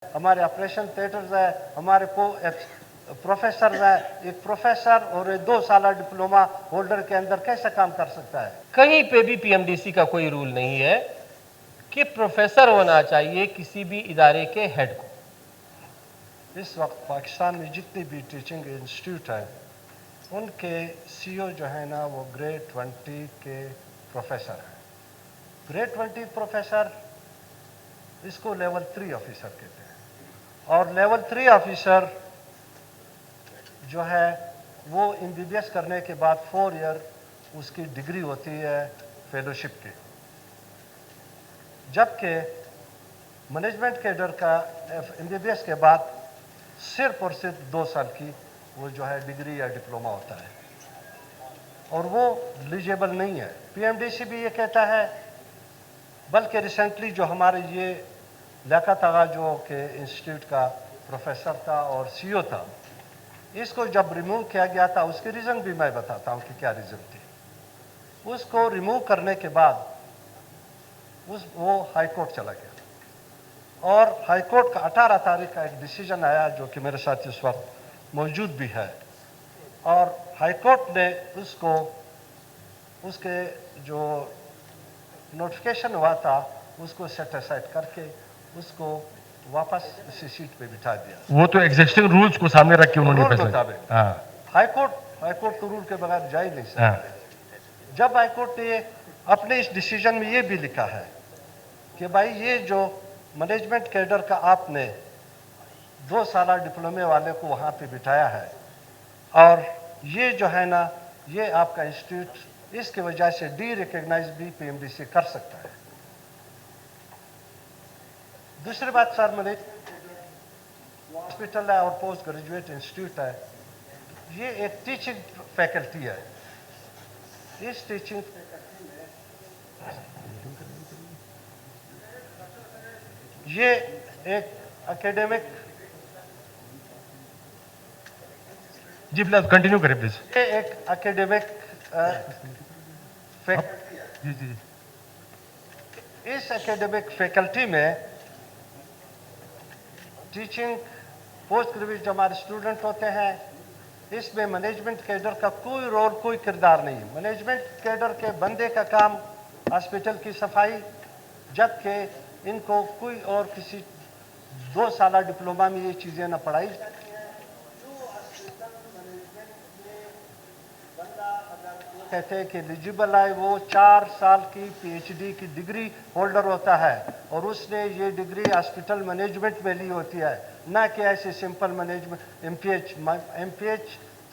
हमारे operation theatres है, हमारे प्रोफेसर है। एक प्रोफेसर और एक 2 साल डिप्लोमा होल्डर के अंदर कैसे काम कर सकता है? कहीं पे भी पीएमडीसी का कोई रूल नहीं है कि प्रोफेसर होना चाहिए किसी भी इदारे के हेड को। इस वक्त पाकिस्तान में जितनी भी टीचिंग इंस्टीट्यूट है उनके सीईओ जो है ना वो ग्रेड 20 के प्रोफेसर हैं। ग्रेड 20 प्रोफेसर इसको लेवल 3 ऑफिसर कहते हैं, और लेवल 3 ऑफिसर जो है वो एमबीबीएस करने के बाद 4 ईयर उसकी डिग्री होती है फेलोशिप की, जबकि मैनेजमेंट कैडर का एमबीबीएस के बाद सिर्फ और सिर्फ 2 साल की वो जो है डिग्री या डिप्लोमा होता है, और वो एलिजिबल नहीं है। पीएमडीसी भी ये कहता है, बल्कि रिसेंटली जो हमारे ये लियाकत आगा जो के इंस्टीट्यूट का प्रोफेसर था और सीईओ था, इसको जब रिमूव किया गया था उसकी रीज़न भी मैं बताता हूँ कि क्या रीज़न थी। उसको रिमूव करने के बाद वो हाई कोर्ट चला गया, और हाई कोर्ट का 18 तारीख का एक डिसीजन आया जो कि मेरे साथ इस वक्त मौजूद भी है, और हाई कोर्ट ने उसको उसके जो नोटिफिकेशन हुआ था उसको सेट असाइड करके उसको वापस इसी सीट पे बिठा दिया। वो तो एग्जिस्टिंग रूल्स को सामने रख के उन्होंने रूल फैसला मुताबिक किया। हाँ, हाई कोर्ट तो रूल के बगैर जा ही नहीं सकता। हाँ, जब हाई कोर्ट ने अपने इस डिसीजन में ये भी लिखा है कि भाई ये जो मैनेजमेंट कैडर का आपने 2 साल डिप्लोमे वाले को वहाँ पे बिठाया है, और ये जो है ना ये आपका इंस्टीट्यूट इसकी वजह से डी रिकग्नाइज भी पीएमडीसी कर सकता है। दूसरी बात सर, मैंने हॉस्पिटल है और पोस्ट ग्रेजुएट इंस्टीट्यूट है, ये एक टीचिंग फैकल्टी है। इस टीचिंग ये एक एकेडमिक जी प्लीज कंटिन्यू करें प्लीज। ये एक एकेडमिक जी जी इस एकेडमिक फैकल्टी में टीचिंग पोस्ट ग्रेजुएट जो हमारे स्टूडेंट होते हैं, इसमें मैनेजमेंट कैडर का कोई रोल कोई किरदार नहीं। मैनेजमेंट कैडर के बंदे का काम हॉस्पिटल की सफाई, जबकि इनको कोई और किसी 2 साल डिप्लोमा में ये चीज़ें ना पढ़ाई। कहते हैं कि एलिजिबल है वो 4 साल की पीएचडी की डिग्री होल्डर होता है, और उसने ये डिग्री हॉस्पिटल मैनेजमेंट में ली होती है, ना कि ऐसे सिंपल मैनेजमेंट एमपीएच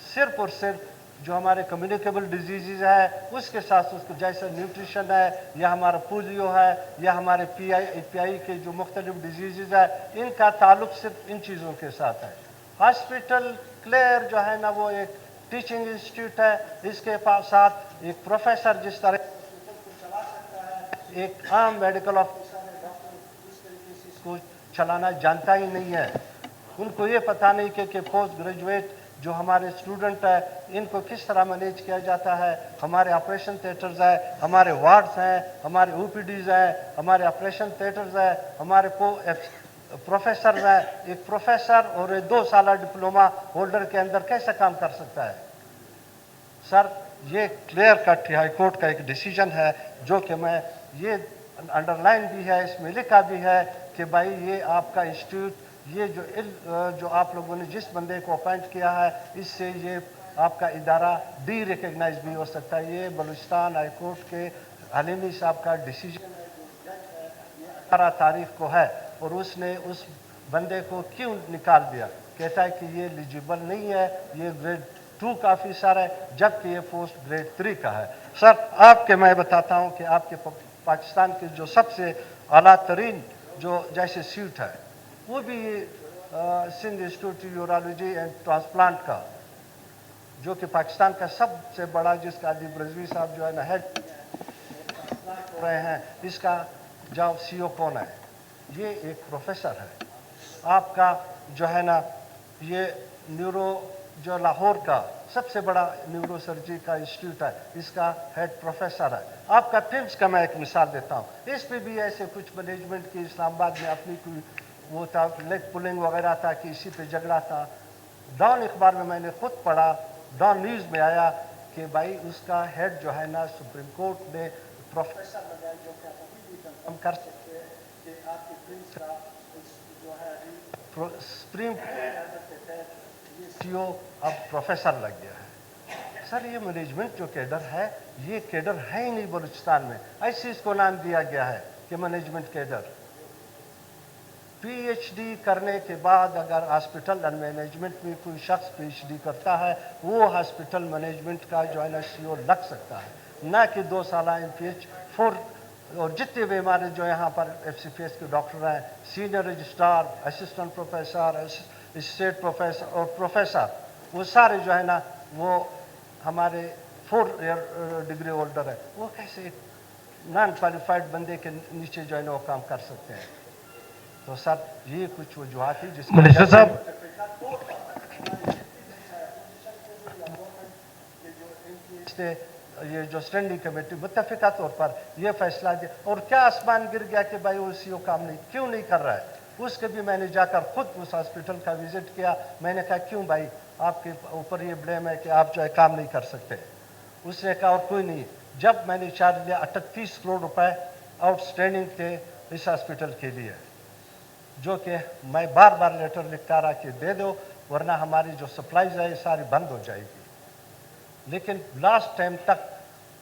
सिर्फ और सिर्फ जो हमारे कम्युनिकेबल डिजीज़ है उसके साथ उसको, जैसे न्यूट्रिशन है या हमारा पोलियो है या हमारे पीआई के जो मुख्तलिफ डिजीज़ है, इनका ताल्लुक सिर्फ इन चीज़ों के साथ है। हॉस्पिटल क्लियर जो है ना वो एक टीचिंग इंस्टीट्यूट है, इसके साथ एक प्रोफेसर जिस तरह चला सकता है, एक आम मेडिकल ऑफिसर को चलाना जानता ही नहीं है। उनको ये पता नहीं कि पोस्ट ग्रेजुएट जो हमारे स्टूडेंट है इनको किस तरह मैनेज किया जाता है। हमारे ऑपरेशन थिएटर्स है, हमारे वार्ड्स हैं, हमारे ओपीडीज है, हमारे ऑपरेशन थिएटर्स है, हमारे प्रोफेसर है। एक प्रोफेसर और एक 2 साल डिप्लोमा होल्डर के अंदर कैसे काम कर सकता है? सर ये क्लियर कट हाई कोर्ट का एक डिसीजन है जो कि मैं ये अंडरलाइन भी है, इसमें लिखा भी है कि भाई ये आपका इंस्टीट्यूट, ये जो आप लोगों ने जिस बंदे को अपॉइंट किया है इससे ये आपका इदारा डी रिकग्नाइज भी हो सकता है। ये बलूचिस्तान हाई कोर्ट के हलीमी साहब का डिसीजन 18 तारीख को है, और उसने उस बंदे को क्यों निकाल दिया? कहता है कि ये एलिजिबल नहीं है, ये ग्रेड 2 का ऑफिसर है, जबकि ये पोस्ट ग्रेड 3 का है। सर आपके मैं बताता हूँ कि आपके पाकिस्तान के जो सबसे आला तरीन जो जैसे सीट है वो भी Sindh institute urology and transplant का, जो कि पाकिस्तान का सबसे बड़ा, जिसका अदीब रजवी साहब जो है ना हेड रहे हैं, इसका जो सीईओ कौन है? ये एक प्रोफेसर है। आपका जो है ना ये न्यूरो जो लाहौर का सबसे बड़ा न्यूरो सर्जरी का इंस्टीट्यूट है, इसका हेड प्रोफेसर है। आपका फिल्म्स का मैं एक मिसाल देता हूँ, इस पे भी ऐसे कुछ मैनेजमेंट की इस्लामाबाद में अपनी कोई वो था लेग पुलिंग वगैरह था कि इसी पे झगड़ा था। डॉन अखबार में मैंने खुद पढ़ा, डॉन न्यूज़ में आया कि भाई उसका हेड जो है ना सुप्रीम कोर्ट ने प्रोफेसर लगाया, जो कि अभी भी कंफर्म कर सकते हैं कि आपके प्रिंस का जो है सुप्रीम ये सीओ अब प्रोफेसर लग गया है। सर ये मैनेजमेंट जो कैडर है, ये कैडर है ही नहीं बलूचिस्तान में, ऐसे इसको नाम दिया गया है कि मैनेजमेंट कैडर। पीएचडी करने के बाद अगर हॉस्पिटल एंड मैनेजमेंट में कोई शख्स पीएचडी करता है, वो हॉस्पिटल मैनेजमेंट का जो है ना सीओ लग सकता है, ना कि 2 साल एमपीएच 4। और जितने भी हमारे जो यहाँ पर एफसीपीएस के डॉक्टर हैं, senior registrar, assistant professor, assistant professor और प्रोफेसर, वो सारे जो है ना वो हमारे 4 ईयर डिग्री होल्डर है। वो कैसे एक नॉन क्वालिफाइड बंदे के नीचे जो है ना वो काम कर सकते हैं? तो सर ये कुछ वजूहत थी जिसकी मिनिस्टर साहब, ये जो स्टैंडिंग कमेटी मुत्तफिका तौर पर ये फैसला दिया। और क्या आसमान गिर गया कि भाई वो सीओ काम नहीं क्यों नहीं कर रहा है? उसके भी मैंने जाकर खुद उस हॉस्पिटल का विजिट किया। मैंने कहा क्यों भाई आपके ऊपर ये ब्लेम है कि आप जो है काम नहीं कर सकते? उसने कहा और कोई नहीं। जब मैंने चार्ज लिया 38 करोड़ रुपए आउटस्टैंडिंग थे इस हॉस्पिटल के लिए, जो कि मैं बार बार लेटर लिखता रहा कि दे दो वरना हमारी जो सप्लाईज है ये सारी बंद हो जाएगी। लेकिन लास्ट टाइम तक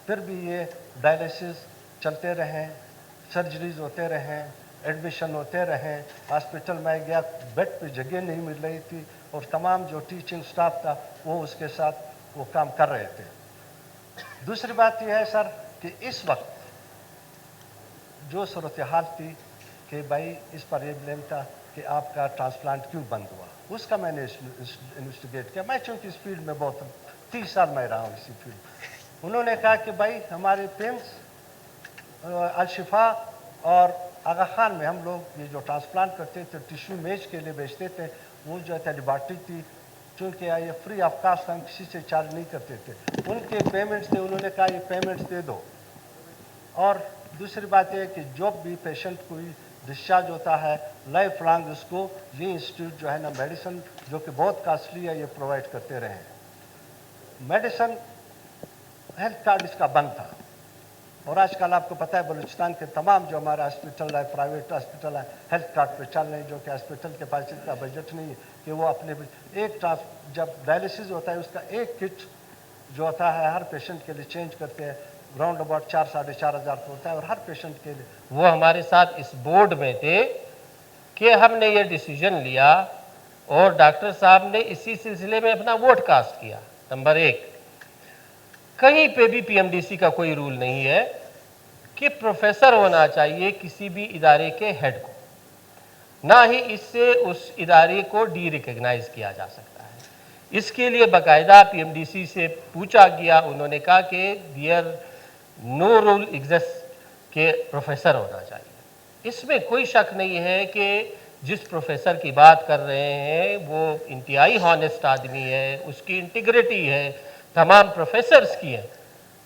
फिर भी ये डायलिसिस चलते रहें, सर्जरीज होते रहें, एडमिशन होते रहें। हॉस्पिटल में गया, बेड पे जगह नहीं मिल रही थी और तमाम जो टीचिंग स्टाफ था वो उसके साथ वो काम कर रहे थे। दूसरी बात यह है सर कि इस वक्त जो सूरत हाल थी कि भाई इस पर यह ब्लेम था कि आपका ट्रांसप्लांट क्यों बंद हुआ, उसका मैंने इन्वेस्टिगेट किया। मैं चूँकि इस फील्ड में बहुत 30 साल मैं रहा हूँ इसी फील्ड। उन्होंने कहा कि भाई हमारे पेम्स अलशिफा और आगा खान में हम लोग ये जो ट्रांसप्लांट करते थे, टिश्यू मेज के लिए बेचते थे, वो जो है लिबर्टी थी, चूँकि ये फ्री ऑफ कास्ट हम किसी से चार्ज नहीं करते थे। उनके पेमेंट्स थे, उन्होंने कहा ये पेमेंट्स दे दो। और दूसरी बात यह है कि जो भी पेशेंट कोई डिस्चार्ज होता है लाइफ लॉन्ग उसको ये इंस्टीट्यूट जो है ना मेडिसिन जो कि बहुत कॉस्टली है ये प्रोवाइड करते रहे। मेडिसिन हेल्थ कार्ड इसका बंद था। और आजकल आपको पता है बलूचिस्तान के तमाम जो हमारे हॉस्पिटल है, प्राइवेट हॉस्पिटल है, हेल्थ कार्ड पे चल रहे हैं, जो कि हॉस्पिटल के पास इतना बजट नहीं है कि वो अपने एक जब डायलिसिस होता है उसका एक किट जो होता है हर पेशेंट के लिए चेंज करते हैं, राउंड अबाउट 4-4.5 हज़ार होता है और हर पेशेंट के लिए। वो हमारे साथ इस बोर्ड में थे कि हमने ये डिसीजन लिया और डॉक्टर साहब ने इसी सिलसिले में अपना वोट कास्ट किया। नंबर 1, कहीं पे भी पीएमडीसी का कोई रूल नहीं है कि प्रोफेसर होना चाहिए किसी भी इदारे के हेड को, ना ही इससे उस इदारे को डी रिकग्नाइज किया जा सकता है। इसके लिए बाकायदा पीएमडीसी से पूछा गया, उन्होंने कहा कि डियर नो रूल एग्जिस्ट के प्रोफेसर होना चाहिए। इसमें कोई शक नहीं है कि जिस प्रोफेसर की बात कर रहे हैं वो इंतहाई हॉनेस्ट आदमी है, उसकी इंटीग्रिटी है, तमाम प्रोफेसर्स की है,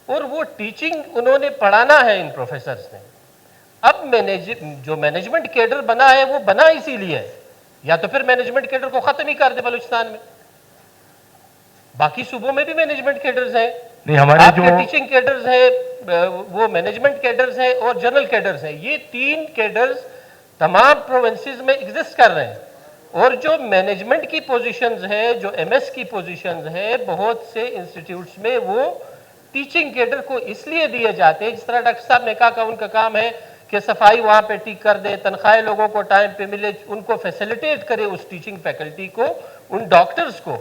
और वो टीचिंग उन्होंने पढ़ाना है इन प्रोफेसर्स ने। अब जो मैनेजमेंट कैडर बना है वो बना इसीलिए है, या तो फिर मैनेजमेंट कैडर को ख़त्म ही कर दे बलूचिस्तान में। बाकी सूबों में भी मैनेजमेंट कैडर्स हैं, नहीं हमारे आपके जो टीचिंग कैडर्स हैं, वो मैनेजमेंट कैडर्स हैं और जनरल कैडर्स हैं। ये 3 कैडर्स तमाम प्रोविंसेस में एग्जिस्ट कर रहे हैं। और जो मैनेजमेंट की पोजीशंस है, जो एमएस की पोजीशंस है, बहुत से इंस्टीट्यूट्स में वो टीचिंग कैडर को इसलिए दिए जाते हैं, जिस तरह डॉक्टर साहब ने कहा उनका काम है कि सफाई वहाँ पे ठीक कर दे, तनख्वाहें लोगों को टाइम पे मिले, उनको फैसिलिटेट करे उस टीचिंग फैकल्टी को, उन डॉक्टर्स को,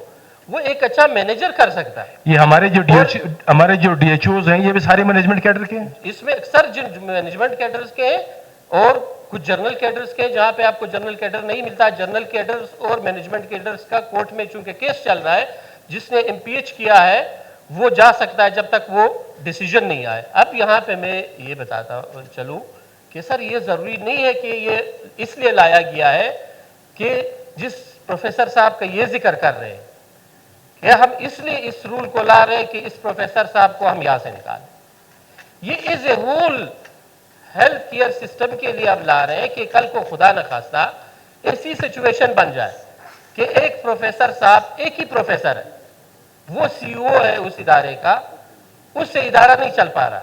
वो एक अच्छा मैनेजर कर सकता है। ये हमारे जो डीएचओज हैं ये भी सारे मैनेजमेंट कैडर के हैं। इसमें अक्सर मैनेजमेंट कैडर्स के हैं और कुछ जनरल कैडर्स के, जहां पे आपको जनरल कैडर नहीं मिलता। जनरल कैडर्स और मैनेजमेंट कैडर्स का कोर्ट में चूंकि केस चल रहा है, जिसने एमपीएच किया है वो जा सकता है जब तक वो डिसीजन नहीं आए। अब यहाँ पे मैं ये बताता चलूँ कि सर ये ज़रूरी नहीं है कि ये इसलिए लाया गया है कि जिस प्रोफेसर साहब का ये जिक्र कर रहे हैं कि हम इसलिए इस रूल को ला रहे हैं कि इस प्रोफेसर साहब को हम यहाँ से निकालें। ये is a rule health care system के लिए अब ला रहे हैं कि कल को खुदा न खास्ता ऐसी सिचुएशन बन जाए कि एक प्रोफेसर साहब एक ही प्रोफेसर है, वो सीईओ है उस इदारे का, उससे इदारा नहीं चल पा रहा,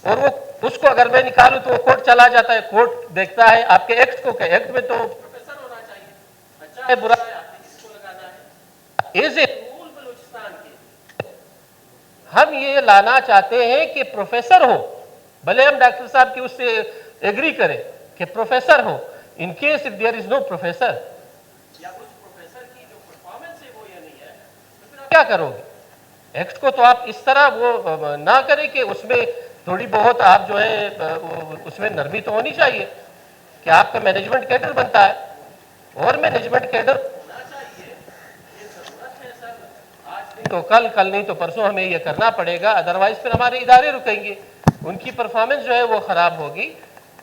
और वो उसको अगर मैं निकालूं तो वो कोर्ट चला जाता है, कोर्ट देखता है आपके एक्ट को, एक्ट में तो प्रोफेसर होना चाहिए, अच्छा है बुरा है आपने किसको लगाना है। एज ए रूल बलूचिस्तान के हम ये लाना चाहते हैं कि प्रोफेसर हो, भले हम डॉक्टर साहब की उससे एग्री करें कि प्रोफेसर हो, in case if there is no professor या उस प्रोफेसर की जो परफॉर्मेंस है वो ये नहीं है, तो फिर आप क्या करोगे। एक्ट को तो आप इस तरह वो ना करें कि उसमें थोड़ी बहुत आप जो है उसमें नरमी तो होनी चाहिए कि आपका मैनेजमेंट कैडर बनता है, और मैनेजमेंट कैडर होना चाहिए, ये जरूरत है सर, आज नहीं तो कल, कल नहीं तो परसों हमें ये करना पड़ेगा, अदरवाइज फिर हमारे इदारे रुकेंगे, उनकी परफॉर्मेंस जो है वो खराब होगी।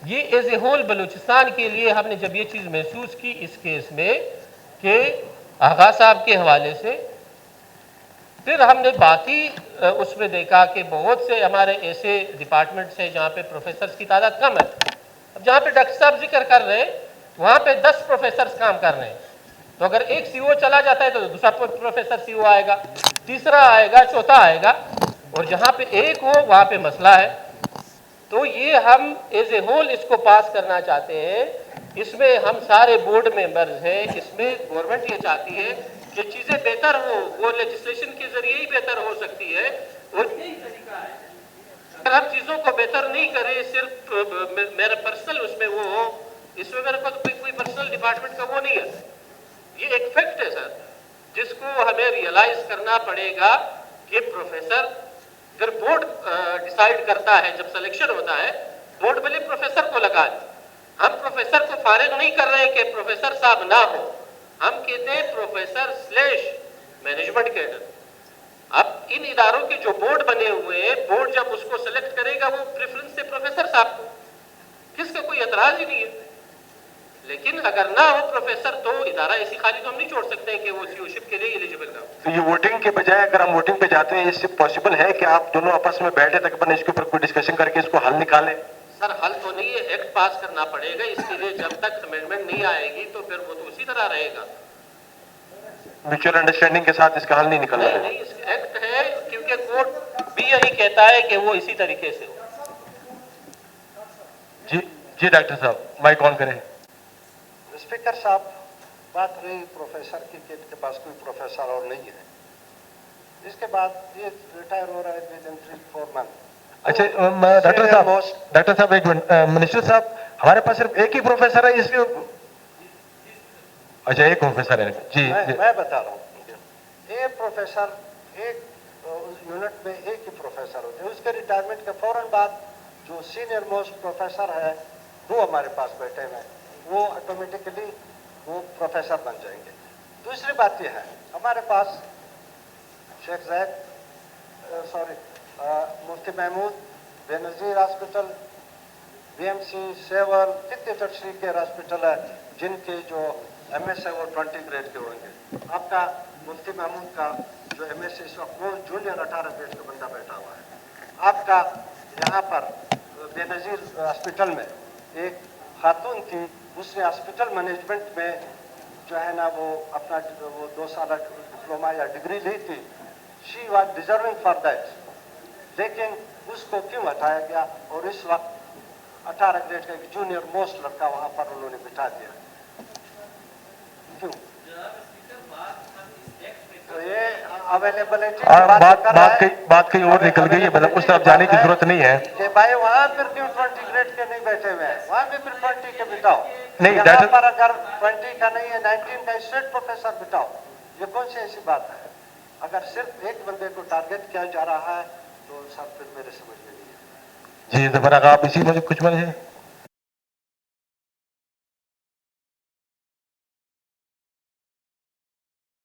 ये एज ए होल बलूचिस्तान के लिए हमने जब ये चीज़ महसूस की इस केस में कि आगा साहब के हवाले से, फिर हमने बाकी उसमें देखा कि बहुत से हमारे ऐसे डिपार्टमेंट्स हैं जहाँ पे प्रोफेसर्स की तादाद कम है। अब जहाँ पे डॉक्टर साहब जिक्र कर रहे हैं वहाँ पे 10 प्रोफेसर्स काम कर रहे हैं, तो अगर एक सीईओ चला जाता है तो दूसरा प्रोफेसर सीईओ आएगा, तीसरा आएगा, चौथा आएगा, और जहाँ पे एक हो वहाँ पे मसला है। तो ये हम एज ए होल इसको पास करना चाहते हैं, इसमें हम सारे बोर्ड मेंबर्स हैं, इसमें गवर्नमेंट ये चाहती है कि चीज़ें बेहतर हो, वो लेजिस्लेशन के जरिए ही बेहतर हो सकती है, और यही तरीका है। अगर हम चीज़ों को बेहतर नहीं करें, सिर्फ मेरा पर्सनल उसमें वो हो, इसमें मेरे को तो कोई पर्सनल डिपार्टमेंट का वो नहीं है, ये एक फैक्ट है सर, जिसको हमें रियलाइज करना पड़ेगा कि प्रोफेसर, फिर बोर्ड डिसाइड करता है, जब सिलेक्शन होता है बोर्ड भले प्रोफेसर को लगा दे, हम प्रोफेसर को फारिग नहीं कर रहे हैं कि प्रोफेसर साहब ना हो, हम कहते हैं प्रोफेसर स्लैश मैनेजमेंट कैडर। अब इन इदारों के जो बोर्ड बने हुए हैं, बोर्ड जब उसको सेलेक्ट करेगा वो प्रेफरेंस से प्रोफेसर साहब को, किसका कोई एतराज ही नहीं है, लेकिन अगर ना हो प्रोफेसर तो इदारा ऐसी खाली तो हम नहीं छोड़ सकते हैं कि वो सीईओशिप के लिए एलिजिबल ना हो। तो ये वोटिंग के बजाय अगर हम वोटिंग पे जाते हैं, इससे पॉसिबल है कि आप दोनों आपस में बैठे तक अपन इसके ऊपर कोई डिस्कशन करके इसको हल निकालें? सर हल तो नहीं है, एक्ट पास करना पड़ेगा, इसके लिए जब तक अमेंडमेंट नहीं आएगी तो फिर वो तो उसी तरह रहेगा। म्यूचुअल अंडरस्टैंडिंग के साथ इसका हल नहीं निकलना है? नहीं, इसका एक्ट है, क्योंकि कोर्ट भी यही कहता है कि वो इसी तरीके से हो। जी जी डॉक्टर साहब, माइक ऑन करें। स्पीकर साहब, बात रही प्रोफेसर की कि इनके पास कोई प्रोफेसर और नहीं है, इसके बाद ये रिटायर हो रहा है विद इन 3-4 मंथ। अच्छा डॉक्टर साहब एक मिनट, मिनिस्टर साहब, हमारे पास सिर्फ एक ही प्रोफेसर है इसके? अच्छा एक प्रोफेसर है जी। मैं बता रहा हूँ, ये प्रोफेसर एक यूनिट में एक ही प्रोफेसर होते हैं, उसके रिटायरमेंट के फौरन बाद जो सीनियर मोस्ट प्रोफेसर है वो हमारे पास बैठे हुए हैं, वो ऑटोमेटिकली वो प्रोफेसर बन जाएंगे। दूसरी बात यह है, हमारे पास शेख जैद मुफ्ती महमूद, बेनज़ीर हॉस्पिटल, बीएमसी, सेवल, कितने टर्शरी केयर हॉस्पिटल है जिनके जो एमएस है वो 20 ग्रेड के होंगे। आपका मुफ्ती महमूद का जो एमएस इस वक्त वो जूनियर 18 ग्रेड का बंदा बैठा हुआ है। आपका यहाँ पर बेनज़ीर हॉस्पिटल में एक खातून थी, उसने हॉस्पिटल मैनेजमेंट में जो है ना वो अपना वो 2 साल डिप्लोमा या डिग्री ली थी, she was deserving for that, लेकिन उसको क्यों हटाया गया और इस वक्त 18 ग्रेड का एक जूनियर मोस्ट लड़का वहां पर उन्होंने बिठा दिया, क्यों? तो ये अवेलेबिलिटी बात कहीं और निकल गई है, मतलब उस तरफ जाने की जरूरत नहीं है कि भाई वहां फिर क्यों 20 ग्रेड के नहीं बैठे हुए हैं, वहां भी फिर 20 के बिठाओ। नहीं, यहाँ पर अगर 20 का नहीं है 19 का स्टेट प्रोफेसर बिठाओ, ये कौन सी ऐसी बात है? अगर सिर्फ एक बंदे को टारगेट किया जा रहा है तो सर फिर मेरे समझ में नहीं है। जी जफर, आप इसी मुझे कुछ बोले।